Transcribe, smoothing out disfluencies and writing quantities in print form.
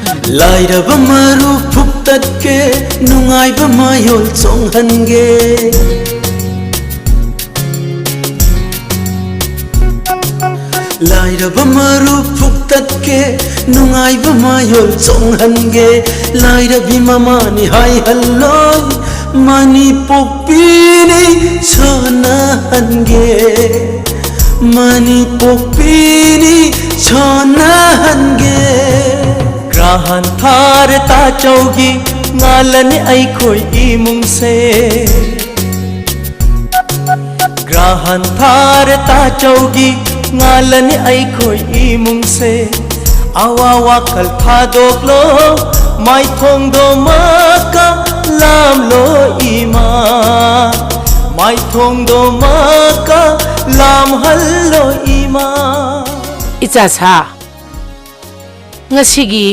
लाइरब मरु फुक्तके नुंगाइब मायोल चोंहनगे लाइरब मरु फुक्तके नुंगाइब मायोल चोंहनगे लाइरबी ममानी हाय हल्लोय मानी पोकपीनी छोनाहनगे मानी पोकपीनी छोनाहनगे ग्रहण Thar ताचौगी ngalan ay ko'y imungse ग्रहण Thar ताचौगी ngalan ay ko'y imungse awawa kal thadoklo mai thongdo maka lamlo ima mai thongdo maka lam hallo ima Icha sa ngasi gi